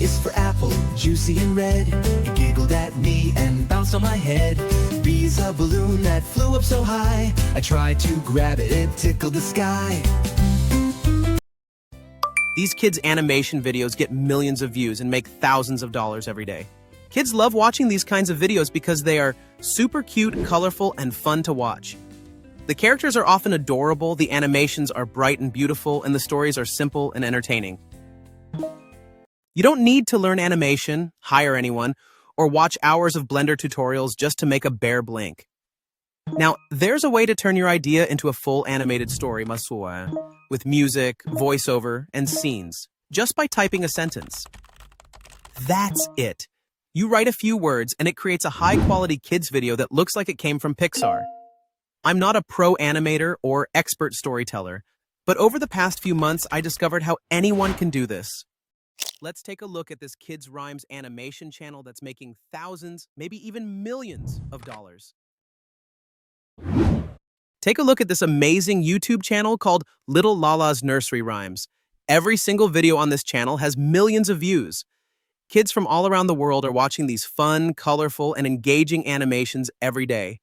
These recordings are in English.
is for apple, juicy and red. It giggled at me and bounced on my head. B is a balloon that flew up so high. I tried to grab it, it tickled the sky. These kids' animation videos get millions of views and make thousands of dollars every day. Kids love watching these kinds of videos because they are super cute, colorful, and fun to watch. The characters are often adorable, the animations are bright and beautiful, and the stories are simple and entertaining. You don't need to learn animation, hire anyone, or watch hours of Blender tutorials just to make a bear blink. Now, there's a way to turn your idea into a full animated story, with music, voiceover, and scenes, just by typing a sentence. That's it. You write a few words and it creates a high-quality kids video that looks like it came from Pixar. I'm not a pro animator or expert storyteller, but over the past few months, I discovered how anyone can do this. Let's take a look at this Kids Rhymes animation channel that's making thousands, maybe even millions of dollars. Take a look at this amazing YouTube channel called Little Lala's Nursery Rhymes. Every single video on this channel has millions of views. Kids from all around the world are watching these fun, colorful, and engaging animations every day.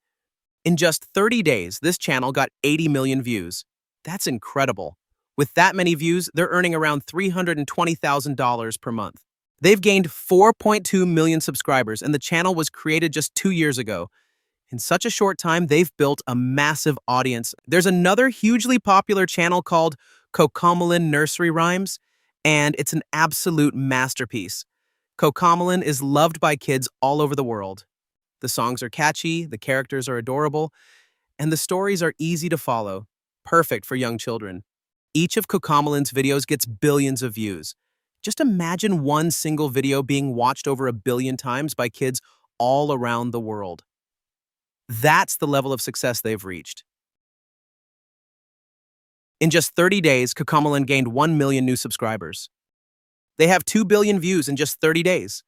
In just 30 days, this channel got 80 million views. That's incredible. With that many views, they're earning around $320,000 per month. They've gained 4.2 million subscribers, and the channel was created just 2 years ago. In such a short time, they've built a massive audience. There's another hugely popular channel called Cocomelon Nursery Rhymes, and it's an absolute masterpiece. Cocomelon is loved by kids all over the world. The songs are catchy, the characters are adorable, and the stories are easy to follow, perfect for young children. Each of Cocomelon's videos gets billions of views. Just imagine one single video being watched over 1 billion times by kids all around the world. That's the level of success they've reached. In just 30 days, Cocomelon gained 1 million new subscribers. They have 2 billion views in just 30 days.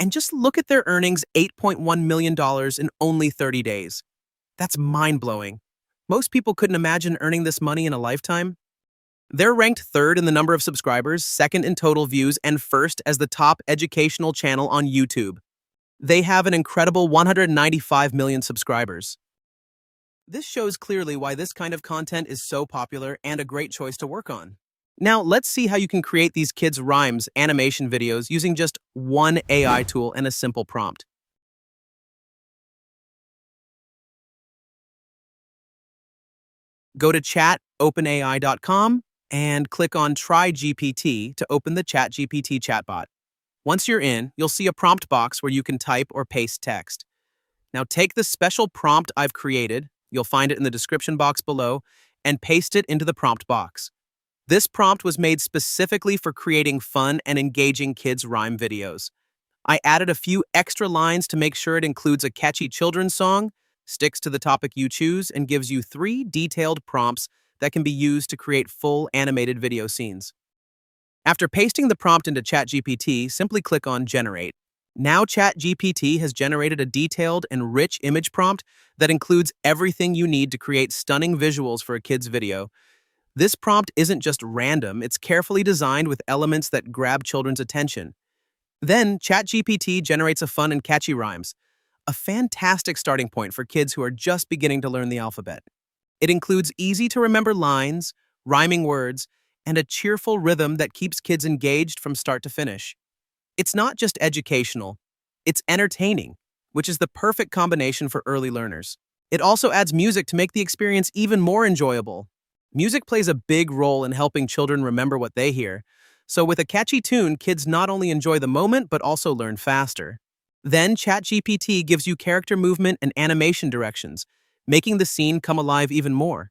And just look at their earnings, $8.1 million in only 30 days. That's mind-blowing. Most people couldn't imagine earning this money in a lifetime. They're ranked third in the number of subscribers, second in total views, and first as the top educational channel on YouTube. They have an incredible 195 million subscribers. This shows clearly why this kind of content is so popular and a great choice to work on. Now, let's see how you can create these Kids Rhymes animation videos using just one AI tool and a simple prompt. Go to chat.openai.com and click on Try GPT to open the ChatGPT chatbot. Once you're in, you'll see a prompt box where you can type or paste text. Now take the special prompt I've created, you'll find it in the description box below, and paste it into the prompt box. This prompt was made specifically for creating fun and engaging kids' rhyme videos. I added a few extra lines to make sure it includes a catchy children's song, sticks to the topic you choose, and gives you 3 detailed prompts that can be used to create full animated video scenes. After pasting the prompt into ChatGPT, simply click on Generate. Now ChatGPT has generated a detailed and rich image prompt that includes everything you need to create stunning visuals for a kid's video. This prompt isn't just random, it's carefully designed with elements that grab children's attention. Then, ChatGPT generates a fun and catchy rhymes, a fantastic starting point for kids who are just beginning to learn the alphabet. It includes easy-to-remember lines, rhyming words, and a cheerful rhythm that keeps kids engaged from start to finish. It's not just educational, it's entertaining, which is the perfect combination for early learners. It also adds music to make the experience even more enjoyable. Music plays a big role in helping children remember what they hear, so with a catchy tune, kids not only enjoy the moment but also learn faster. Then ChatGPT gives you character movement and animation directions, making the scene come alive even more.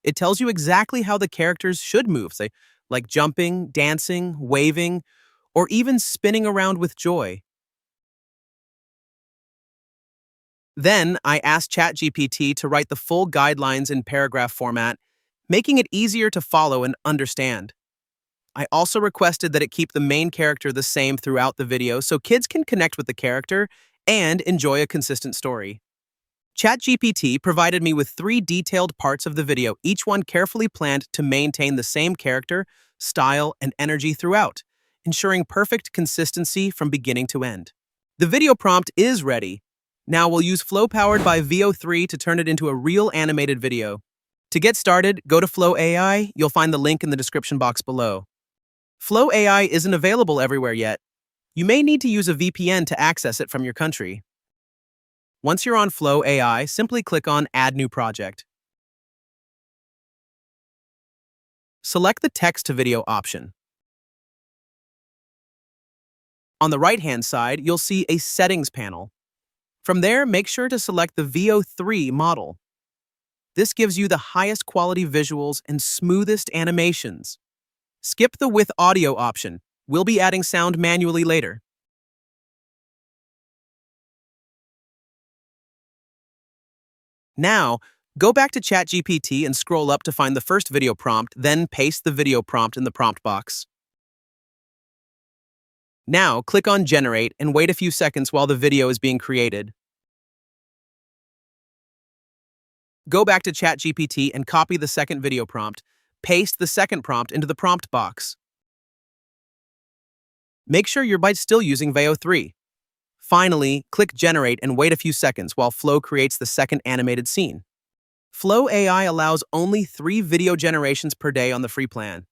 It tells you exactly how the characters should move, say, like jumping, dancing, waving, or even spinning around with joy. Then I asked ChatGPT to write the full guidelines in paragraph format, making it easier to follow and understand. I also requested that it keep the main character the same throughout the video so kids can connect with the character and enjoy a consistent story. ChatGPT provided me with 3 detailed parts of the video, each one carefully planned to maintain the same character, style, and energy throughout. ensuring perfect consistency from beginning to end. The video prompt is ready. Now we'll use Flow powered by VO3 to turn it into a real animated video. To get started, go to Flow AI. You'll find the link in the description box below. Flow AI isn't available everywhere yet. You may need to use a VPN to access it from your country. Once you're on Flow AI, simply click on Add New Project. Select the text-to-video option. On the right-hand side, you'll see a Settings panel. From there, make sure to select the VO3 model. This gives you the highest quality visuals and smoothest animations. Skip the With Audio option. We'll be adding sound manually later. Now, go back to ChatGPT and scroll up to find the first video prompt, then paste the video prompt in the prompt box. Now, click on Generate and wait a few seconds while the video is being created. Go back to ChatGPT and copy the second video prompt. Paste the second prompt into the prompt box. Make sure you're still using VO3. Finally, click Generate and wait a few seconds while Flow creates the second animated scene. Flow AI allows only 3 video generations per day on the free plan.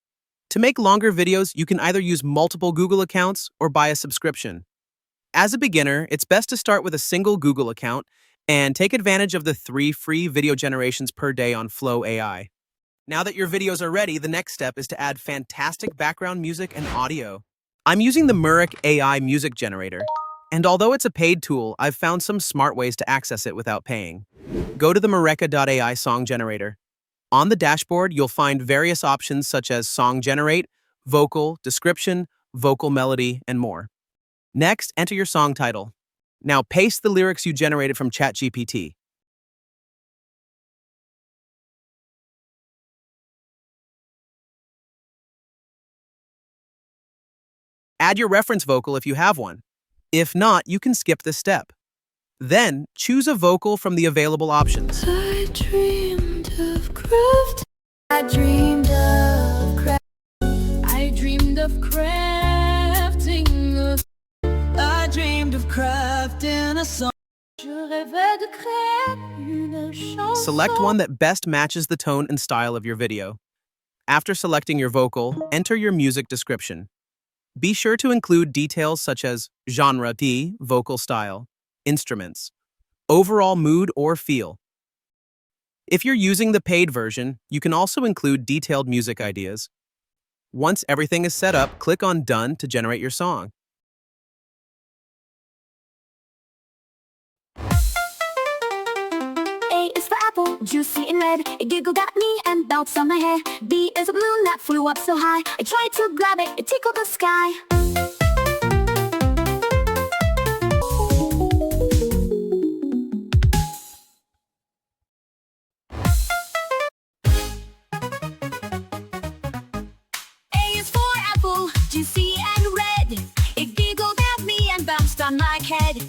To make longer videos, you can either use multiple Google accounts or buy a subscription. As a beginner, it's best to start with a single Google account and take advantage of the 3 free video generations per day on Flow AI. Now that your videos are ready, the next step is to add fantastic background music and audio. I'm using the Murek AI music generator, and although it's a paid tool, I've found some smart ways to access it without paying. Go to the Murek AI song generator. On the dashboard, you'll find various options such as Song Generate, Vocal, Description, Vocal Melody, and more. Next, enter your song title. Now paste the lyrics you generated from ChatGPT. Add your reference vocal if you have one. If not, you can skip this step. Then, choose a vocal from the available options. I dreamed of craft. I dreamed of craft. I dreamed of crafting. I dreamed of crafting a song. Je rêvais de créer une chanson. Select one that best matches the tone and style of your video. After selecting your vocal, enter your music description. Be sure to include details such as genre, vocal style, instruments, overall mood or feel. If you're using the paid version, you can also include detailed music ideas. Once everything is set up, click on Done to generate your song. A is for apple, juicy and red. It giggled at me and bounced on my head. B is a balloon that flew up so high. I tried to grab it, it tickled the sky. A is for apple, juicy and red. It giggled at me and bounced on my head.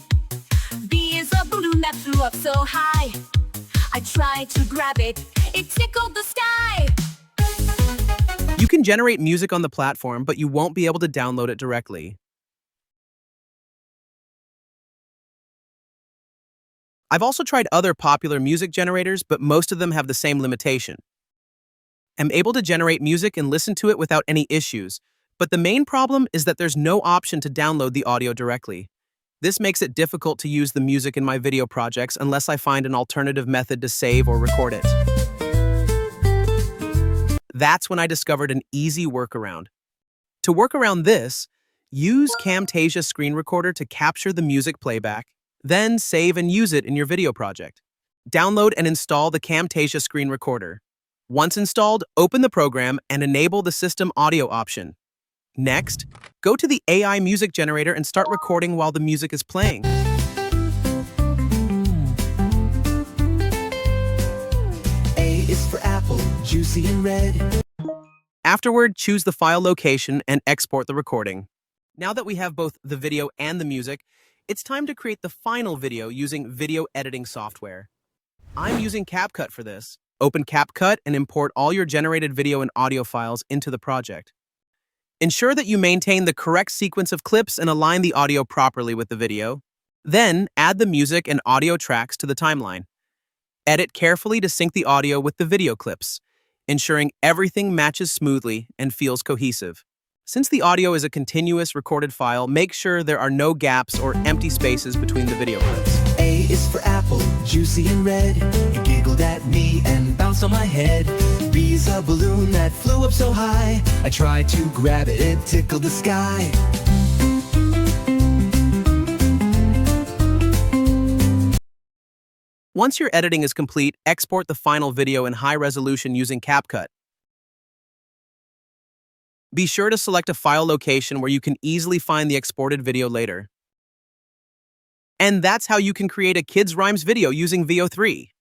B is a balloon that flew up so high. I tried to grab it, it tickled the sky. You can generate music on the platform, but you won't be able to download it directly. I've also tried other popular music generators, but most of them have the same limitation. I'm able to generate music and listen to it without any issues, but the main problem is that there's no option to download the audio directly. This makes it difficult to use the music in my video projects unless I find an alternative method to save or record it. That's when I discovered an easy workaround. To work around this, use Camtasia Screen Recorder to capture the music playback, then save and use it in your video project. Download and install the Camtasia Screen Recorder. Once installed, open the program and enable the system audio option. Next, go to the AI music generator and start recording while the music is playing. A is for apple, juicy and red. Afterward, choose the file location and export the recording. Now that we have both the video and the music, it's time to create the final video using video editing software. I'm using CapCut for this. Open CapCut and import all your generated video and audio files into the project. Ensure that you maintain the correct sequence of clips and align the audio properly with the video. Then, add the music and audio tracks to the timeline. Edit carefully to sync the audio with the video clips, ensuring everything matches smoothly and feels cohesive. Since the audio is a continuous recorded file, make sure there are no gaps or empty spaces between the video clips. A is for apple, juicy and red. It giggled at me and bounced on my head. B is a balloon that flew up so high. I tried to grab it, it tickled the sky. Once your editing is complete, export the final video in high resolution using CapCut. Be sure to select a file location where you can easily find the exported video later. And that's how you can create a kids' rhymes video using VO3.